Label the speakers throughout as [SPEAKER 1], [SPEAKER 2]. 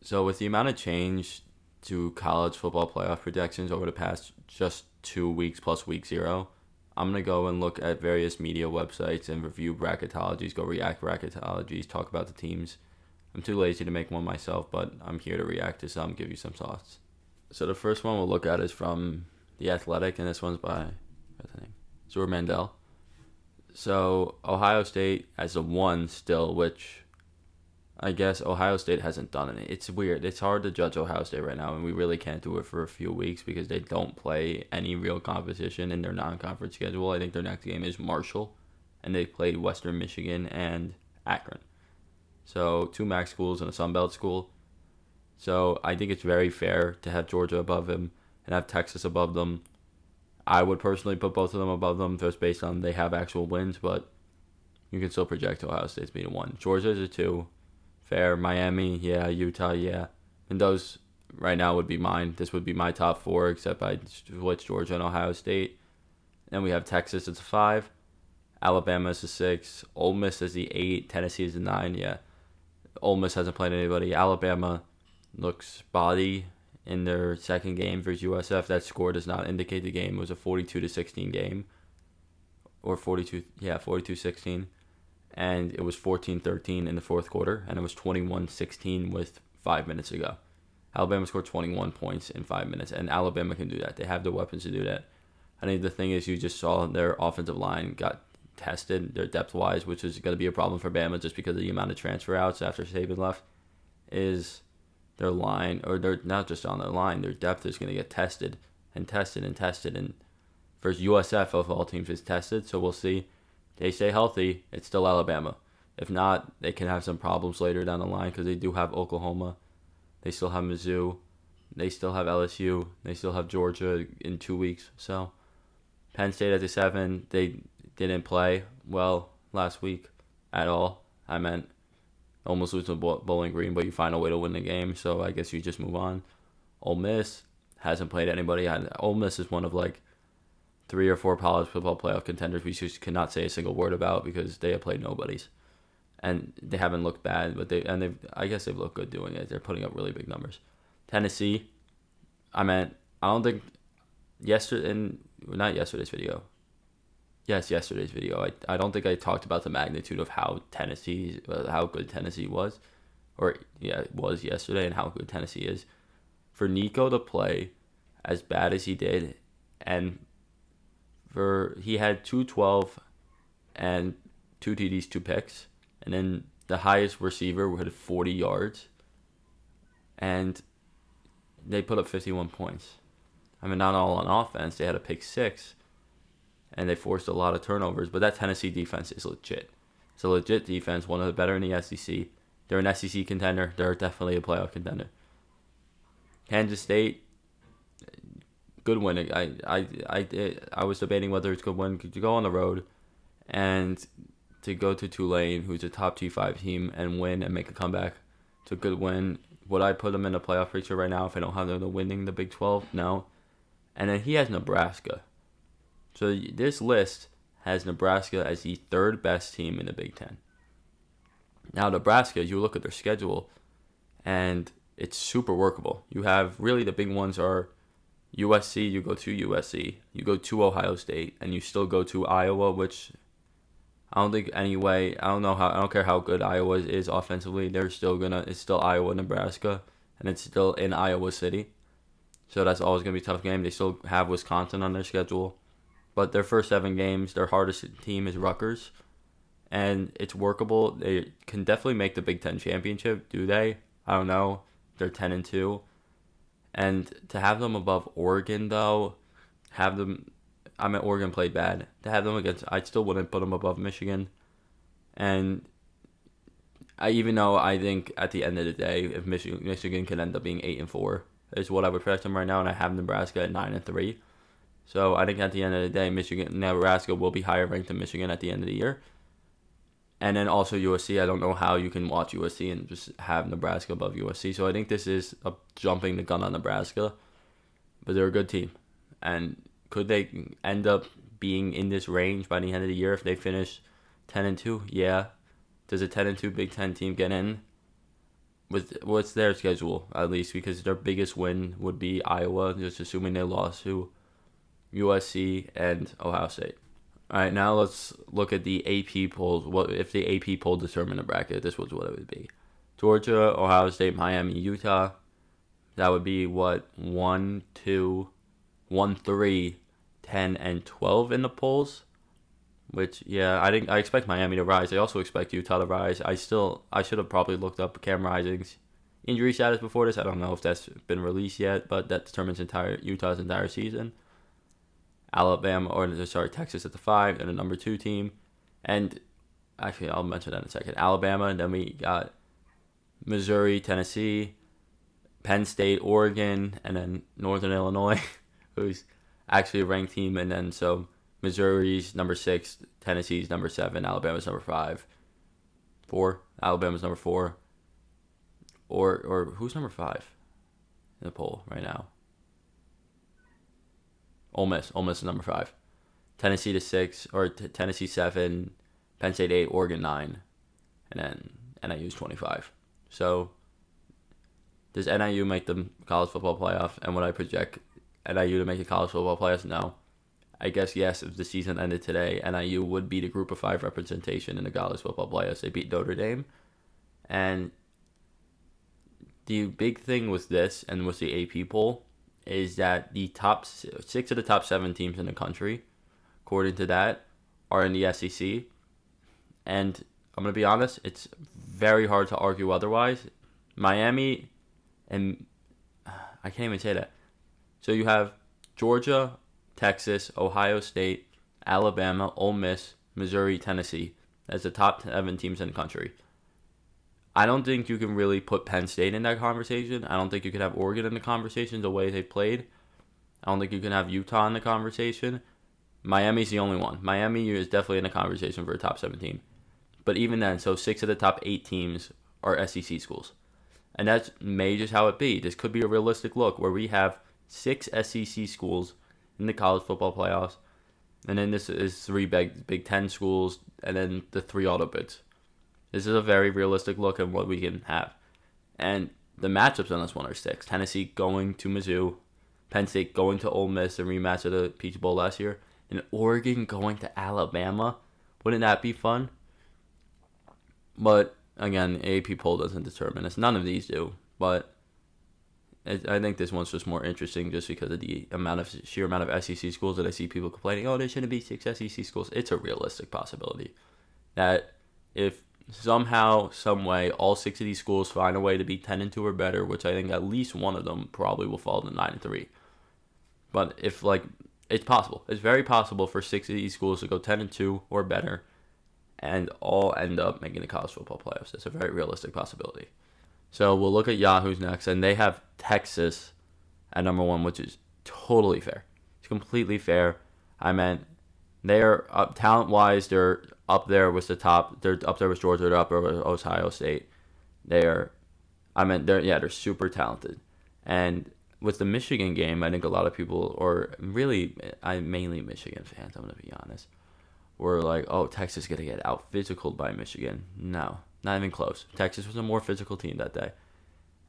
[SPEAKER 1] So with the amount of change to college football playoff projections over the past just 2 weeks plus week zero, I'm gonna go and look at various media websites and review bracketologies, go react bracketologies, talk about the teams. I'm too lazy to make one myself, but I'm here to react to some, give you some thoughts. So the first one we'll look at is from The Athletic, and this one's by what's the name? Zur Mandel. So Ohio State as a one still, which I guess Ohio State hasn't done it. It's weird. It's hard to judge Ohio State right now, and we really can't do it for a few weeks because they don't play any real competition in their non-conference schedule. I think their next game is Marshall, and they played Western Michigan and Akron. So two MAC schools and a Sun Belt school. So I think it's very fair to have Georgia above him and have Texas above them. I would personally put both of them above them just based on they have actual wins, but you can still project Ohio State's being a one. Georgia is a two. Fair. Miami, yeah. Utah, yeah. And those right now would be mine. This would be my top four, except I switch Georgia and Ohio State. Then we have Texas as a five. Alabama is a six. Ole Miss is the eight. Tennessee is the nine, yeah. Ole Miss hasn't played anybody. Alabama looks spotty in their second game versus USF. That score does not indicate the game. It was a 42-16 game. Or 42-16. And it was 14-13 in the fourth quarter, and it was 21-16 with 5 minutes to go. Alabama scored 21 points in 5 minutes, and Alabama can do that. They have the weapons to do that. I think the thing is you just saw their offensive line got tested, their depth-wise, which is going to be a problem for Bama just because of the amount of transfer outs after Saban left, is their line, or they're not just on their line, their depth is going to get tested and tested and tested. And first USF of all teams is tested, so we'll see. They stay healthy, it's still Alabama. If not, they can have some problems later down the line because they do have Oklahoma. They still have Mizzou. They still have LSU. They still have Georgia in 2 weeks. So Penn State at the seven, they didn't play well last week at all. I meant almost lose to Bowling Green, but you find a way to win the game. So I guess you just move on. Ole Miss hasn't played anybody. Ole Miss is one of like 3 or 4 college football playoff contenders we just cannot say a single word about because they have played nobodies, and they haven't looked bad, but I guess they've looked good doing it. They're putting up really big numbers. Tennessee, I don't think not yesterday's video. Yes, yesterday's video. I don't think I talked about the magnitude of how good Tennessee was, or yeah, it was yesterday, and how good Tennessee is. For Nico to play as bad as he did, and he had 212 and 2 TDs, 2 picks, and then the highest receiver had 40 yards, and they put up 51 points. Not all on offense. They had a pick six, and they forced a lot of turnovers, but that Tennessee defense is legit. It's a legit defense, one of the better in the SEC. They're an SEC contender. They're definitely a playoff contender. Kansas State, good win. I was debating whether it's a good win to go on the road and to go to Tulane, who's a top G5 team, and win and make a comeback. It's a good win. Would I put them in the playoff picture right now if I don't have them winning the Big 12? No. And then he has Nebraska. So this list has Nebraska as the third best team in the Big 10. Now Nebraska, you look at their schedule, and it's super workable. You have really the big ones are USC, you go to USC, you go to Ohio State, and you still go to Iowa, which I don't think anyway. I don't care how good Iowa is offensively. It's still Iowa, Nebraska, and it's still in Iowa City. So that's always gonna be a tough game. They still have Wisconsin on their schedule, but their first 7 games, their hardest team is Rutgers, and it's workable. They can definitely make the Big Ten championship. Do they? I don't know. They're 10-2. And to have them above Oregon, though, Oregon played bad. To have them I still wouldn't put them above Michigan. And even though I think at the end of the day, if Michigan can end up being 8-4, is what I would project them right now, and I have Nebraska at 9-3. So I think at the end of the day, Nebraska will be higher ranked than Michigan at the end of the year. And then also USC, I don't know how you can watch USC and just have Nebraska above USC. So I think this is jumping the gun on Nebraska. But they're a good team. And could they end up being in this range by the end of the year if they finish 10-2? Yeah. Does a 10-2 Big Ten team get in? with what's their schedule at least, because their biggest win would be Iowa, just assuming they lost to USC and Ohio State. All right, now let's look at the AP polls. What if the AP poll determined a bracket? This was what it would be: Georgia, Ohio State, Miami, Utah. That would be what 1, 2, 1, 3, 10, and 12 in the polls. Which, yeah, I expect Miami to rise. I also expect Utah to rise. I should have probably looked up Cam Rising's injury status before this. I don't know if that's been released yet, but that determines Utah's entire season. Texas at the 5, and a number 2 team. And actually, I'll mention that in a second. Alabama, and then we got Missouri, Tennessee, Penn State, Oregon, and then Northern Illinois, who's actually a ranked team. And then so Missouri's number 6, Tennessee's number 7, Alabama's number 5, 4. Alabama's number 4. Or who's number 5 in the poll right now? Ole Miss. Ole Miss is number 5. Tennessee to 6, or Tennessee 7, Penn State 8, Oregon 9, and then NIU's 25. So does NIU make the college football playoff? And would I project NIU to make the college football playoffs? No. I guess yes, if the season ended today, NIU would beat a group of 5 representation in the college football playoffs. They beat Notre Dame. And the big thing with this and with the AP poll is that the top 6 of the top 7 teams in the country, according to that, are in the SEC. And I'm going to be honest, it's very hard to argue otherwise. Miami and I can't even say that. So you have Georgia, Texas, Ohio State, Alabama, Ole Miss, Missouri, Tennessee as the top 7 teams in the country. I don't think you can really put Penn State in that conversation. I don't think you can have Oregon in the conversation the way they played. I don't think you can have Utah in the conversation. Miami's the only one. Miami is definitely in the conversation for a top 7 team. But even then, so 6 of the top 8 teams are SEC schools. And that's may just how it be. This could be a realistic look where we have 6 SEC schools in the college football playoffs. And then this is 3 Big Ten schools and then the 3 auto bids. This is a very realistic look at what we can have. And the matchups on this one are 6. Tennessee going to Mizzou. Penn State going to Ole Miss, a rematch of the Peach Bowl last year. And Oregon going to Alabama. Wouldn't that be fun? But, again, AP poll doesn't determine this. None of these do. But I think this one's just more interesting just because of the sheer amount of SEC schools that I see people complaining, oh, there shouldn't be 6 SEC schools. It's a realistic possibility that if somehow, some way, all 6 of these schools find a way to be 10-2 or better, which I think at least one of them probably will fall to 9-3. But if it's possible. It's very possible for 6 of these schools to go 10-2 or better and all end up making the college football playoffs. It's a very realistic possibility. So we'll look at Yahoo's next, and they have Texas at number 1, which is totally fair. It's completely fair. I meant they're talent-wise, they're up there with the top. They're up there with Georgia. They're up there with Ohio State. They're super talented. And with the Michigan game, I think a lot of people, or really, mainly Michigan fans, I'm going to be honest, were like, oh, Texas is going to get out-physicaled by Michigan. No, not even close. Texas was a more physical team that day.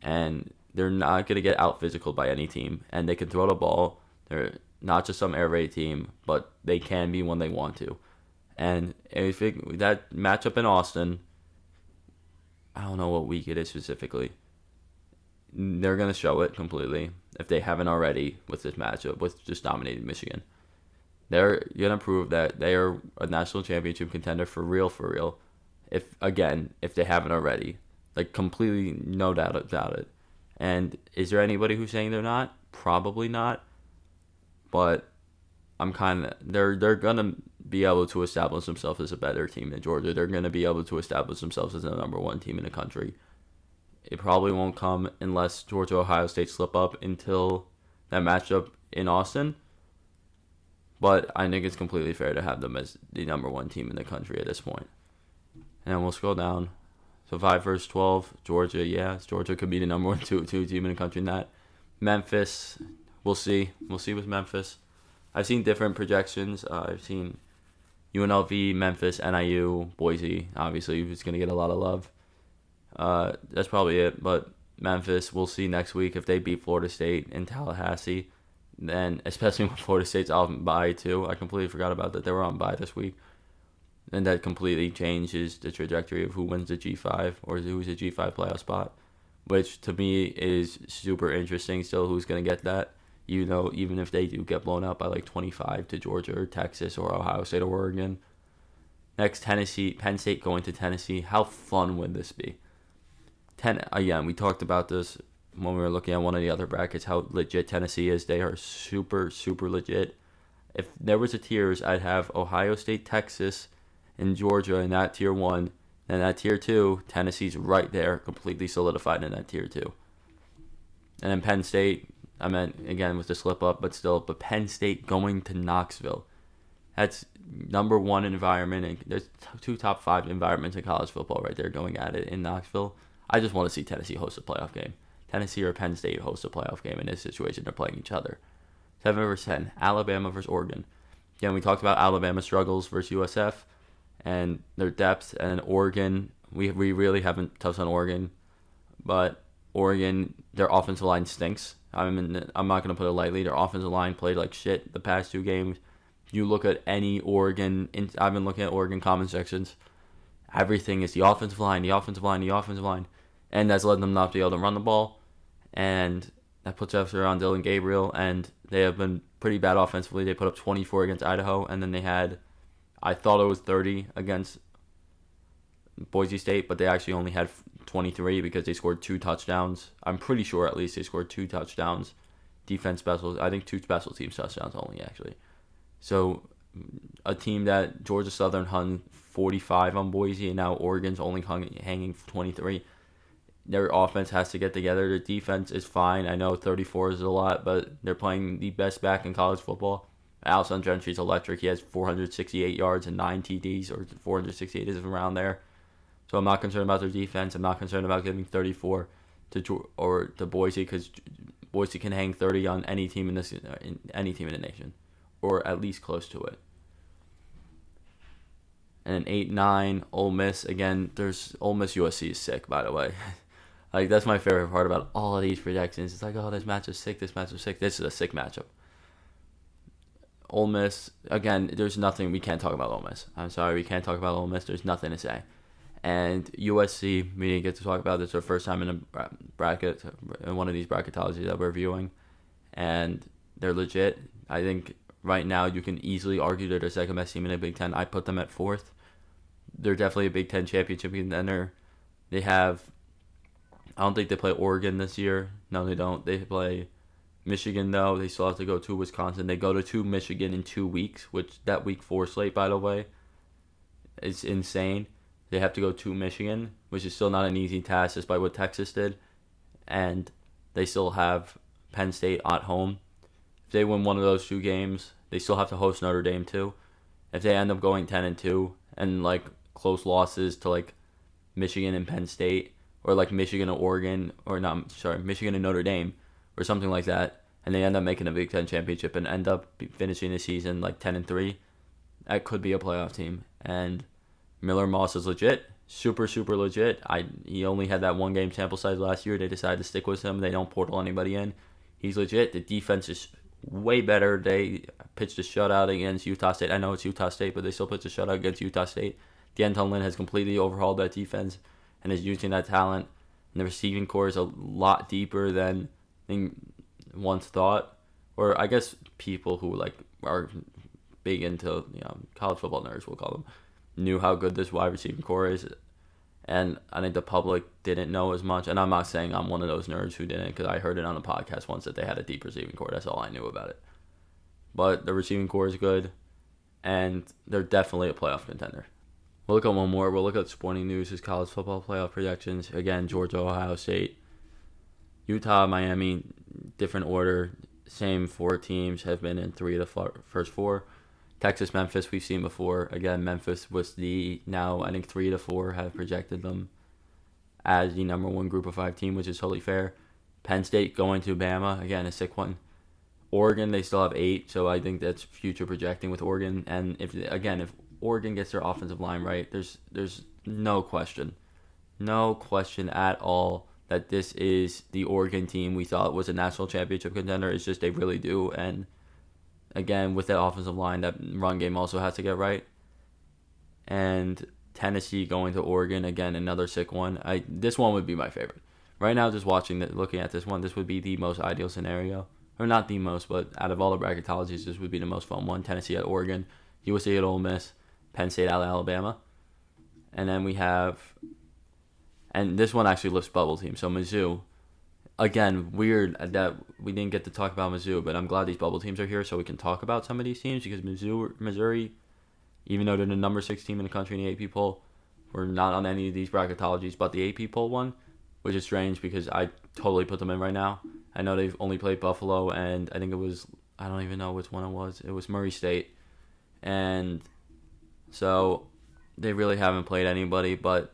[SPEAKER 1] And they're not going to get out-physicaled by any team. And they can throw the ball. They're not just some air raid team, but they can be when they want to. And if that matchup in Austin, I don't know what week it is specifically, they're going to show it completely if they haven't already with this matchup, with just dominating Michigan. They're going to prove that they are a national championship contender for real, if they haven't already. Like, completely no doubt about it. And is there anybody who's saying they're not? Probably not. But they're going to be able to establish themselves as a better team than Georgia. They're going to be able to establish themselves as the number 1 team in the country. It probably won't come unless Georgia Ohio State slip up until that matchup in Austin. But I think it's completely fair to have them as the number 1 team in the country at this point. And we'll scroll down. So 5 versus 12, Georgia, yeah. Georgia could be the number 1 two team in the country in that. Memphis, we'll see. We'll see with Memphis. I've seen different projections. I've seen UNLV, Memphis, NIU, Boise, obviously, who's going to get a lot of love. That's probably it. But Memphis, we'll see next week if they beat Florida State in Tallahassee. Then, especially when Florida State's on bye too. I completely forgot about that. They were on bye this week. And that completely changes the trajectory of who wins the G5 or who's a G5 playoff spot, which to me is super interesting still who's going to get that. Even if they do get blown out by like 25 to Georgia or Texas or Ohio State or Oregon. Next, Tennessee, Penn State going to Tennessee. How fun would this be? Again, we talked about this when we were looking at one of the other brackets, how legit Tennessee is. They are super, super legit. If there was a tiers, I'd have Ohio State, Texas, and Georgia in that tier 1. And that tier 2, Tennessee's right there, completely solidified in that tier 2. And then Penn State, I meant, again, with the slip up, but Penn State going to Knoxville. That's number 1 environment, and there's 2 top 5 environments in college football right there going at it in Knoxville. I just want to see Tennessee host a playoff game. Tennessee or Penn State host a playoff game in this situation. They're playing each other. 7 versus 10, Alabama versus Oregon. Again, we talked about Alabama struggles versus USF and their depth, and Oregon, we really haven't touched on Oregon, but Oregon, their offensive line stinks. I'm not going to put it lightly. Their offensive line played like shit the past 2 games. You look at any Oregon, I've been looking at Oregon comment sections. Everything is the offensive line, the offensive line, the offensive line. And that's letting them not be able to run the ball. And that puts pressure on Dylan Gabriel. And they have been pretty bad offensively. They put up 24 against Idaho. And then they had, I thought it was 30 against Boise State. But they actually only had 23 because they scored 2 touchdowns. I'm pretty sure at least they scored 2 touchdowns. Defense specials, I think 2 special teams touchdowns only actually. So a team that Georgia Southern hung 45 on Boise, and now Oregon's only hanging 23. Their offense has to get together. Their defense is fine. I know 34 is a lot, but they're playing the best back in college football. Alshon Gentry's electric. He has 468 yards and 9 TDs, or 468 is around there. So I'm not concerned about their defense. I'm not concerned about giving 34 to Boise, because Boise can hang 30 on any team in the nation, or at least close to it. And then 8-9, Ole Miss. Again, there's Ole Miss USC is sick, by the way. Like, that's my favorite part about all of these projections. It's like, oh, this match is sick, this match is sick. This is a sick matchup. Ole Miss, again, there's nothing. We can't talk about Ole Miss. I'm sorry, we can't talk about Ole Miss. There's nothing to say. And USC, we didn't get to talk about this. Our first time in a bracket, in one of these bracketologies that we're viewing. And they're legit. I think right now you can easily argue they're the second best team in the Big Ten. I put them at 4th. They're definitely a Big Ten championship contender. They have, I don't think they play Oregon this year. No, they don't. They play Michigan, though. They still have to go to Wisconsin. They go to Michigan in 2 weeks, which that week 4 slate, by the way, is insane. They have to go to Michigan, which is still not an easy task, despite what Texas did. And they still have Penn State at home. If they win one of those 2 games, they still have to host Notre Dame, too. If they end up going 10-2 and, like, close losses to, like, Michigan and Penn State, or, like, Michigan and Oregon, Michigan and Notre Dame, or something like that, and they end up making a Big Ten championship and end up finishing the season, like, 10-3, that could be a playoff team. And Miller Moss is legit, super, super legit. He only had that 1-game sample size last year. They decided to stick with him. They don't portal anybody in. He's legit. The defense is way better. They pitched a shutout against Utah State. I know it's Utah State, but they still pitched a shutout against Utah State. D'Anton Lynn has completely overhauled that defense and is using that talent. And the receiving core is a lot deeper than once thought. Or I guess people who like are big into college football nerds, we'll call them, knew how good this wide receiving core is. And I think the public didn't know as much. And I'm not saying I'm one of those nerds who didn't, because I heard it on a podcast once that they had a deep receiving core. That's all I knew about it. But the receiving core is good, and they're definitely a playoff contender. We'll look at one more. We'll look at Sporting News' college football playoff projections. Again, Georgia, Ohio State, Utah, Miami, different order. Same 4 teams have been in 3 of the first 4. Texas, Memphis, we've seen before. Again, Memphis was now I think 3 of the 4 have projected them as the number 1 group of 5 team, which is totally fair. Penn State going to Bama, again, a sick one. Oregon, they still have 8, so I think that's future projecting with Oregon. And if Oregon gets their offensive line right, there's no question no question at all that this is the Oregon team we thought was a national championship contender. It's just they really do. And again, with that offensive line, that run game also has to get right. And Tennessee going to Oregon, again, another sick one. This one would be my favorite. Right now, just looking at this one, this would be the most ideal scenario. Or not the most, but out of all the bracketologies, this would be the most fun one. Tennessee at Oregon, USC at Ole Miss, Penn State at Alabama. And then we have, and this one actually lifts bubble team. So Mizzou, again, weird that we didn't get to talk about Mizzou, but I'm glad these bubble teams are here so we can talk about some of these teams because Missouri, even though they're the number 6 team in the country in the AP poll, we're not on any of these bracketologies but the AP poll one, which is strange because I totally put them in right now. I know they've only played Buffalo, and I think it was, I don't even know which one it was. It was Murray State. And so they really haven't played anybody, but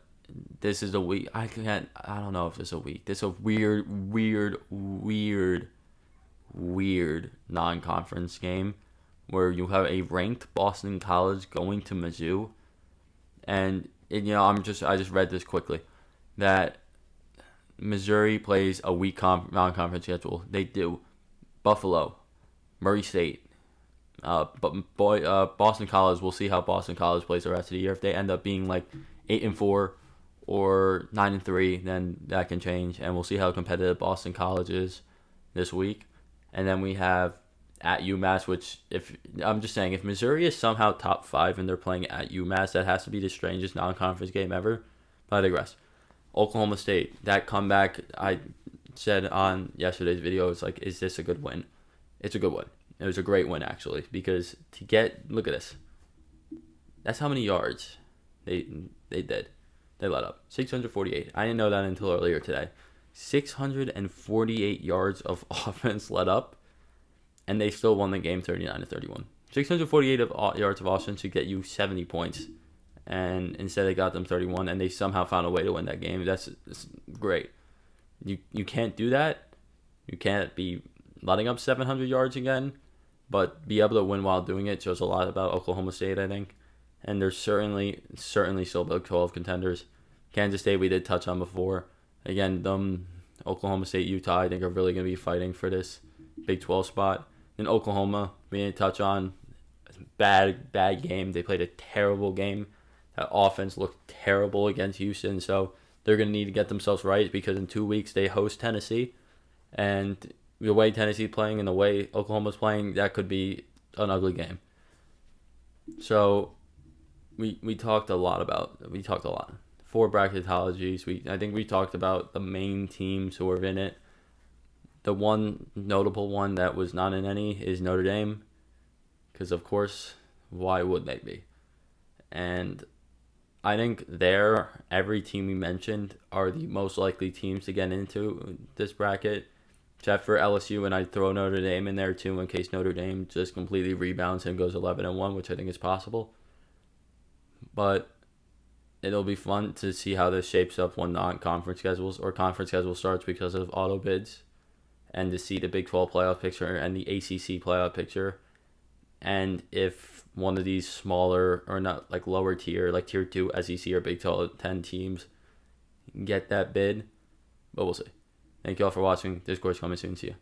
[SPEAKER 1] this is a week. I don't know if this is a week. This is a weird non-conference game where you have a ranked Boston College going to Mizzou. And I just read this quickly that Missouri plays a weak non-conference schedule. They do Buffalo, Murray State, Boston College. We'll see how Boston College plays the rest of the year. If they end up being like 8-4 or 9-3, then that can change, and we'll see how competitive Boston College is this week. And then we have at UMass, which if Missouri is somehow top 5 and they're playing at UMass, that has to be the strangest non-conference game ever. But I digress. Oklahoma State, that comeback, I said on yesterday's video, it's like, is this a good win? It's a good win. It was a great win, actually, because look at this. That's how many yards they did. They let up. 648. I didn't know that until earlier today. 648 yards of offense let up, and they still won the game 39-31. 648 yards of offense should get you 70 points. And instead they got them 31, and they somehow found a way to win that game. That's great. You can't do that. You can't be letting up 700 yards again, but be able to win while doing it shows a lot about Oklahoma State, I think. And they're certainly still Big 12 contenders. Kansas State we did touch on before. Again, Oklahoma State, Utah, I think are really going to be fighting for this Big 12 spot. And Oklahoma, we didn't touch on. Bad game. They played a terrible game. That offense looked terrible against Houston, so they're going to need to get themselves right because in 2 weeks they host Tennessee. And the way Tennessee's playing and the way Oklahoma's playing, that could be an ugly game. So we talked a lot. 4 bracketologies. I think we talked about the main teams who are in it. The one notable one that was not in any is Notre Dame, because of course, why would they be? And I think every team we mentioned are the most likely teams to get into this bracket, except for LSU, and I'd throw Notre Dame in there too in case Notre Dame just completely rebounds and goes 11-1, which I think is possible. But it'll be fun to see how this shapes up when non-conference schedules or conference schedule starts because of auto bids, and to see the Big 12 playoff picture and the ACC playoff picture, and if one of these smaller or not like lower tier, like tier 2 SEC or Big 10 teams get that bid, but we'll see. Thank you all for watching. Discord's coming soon. See you.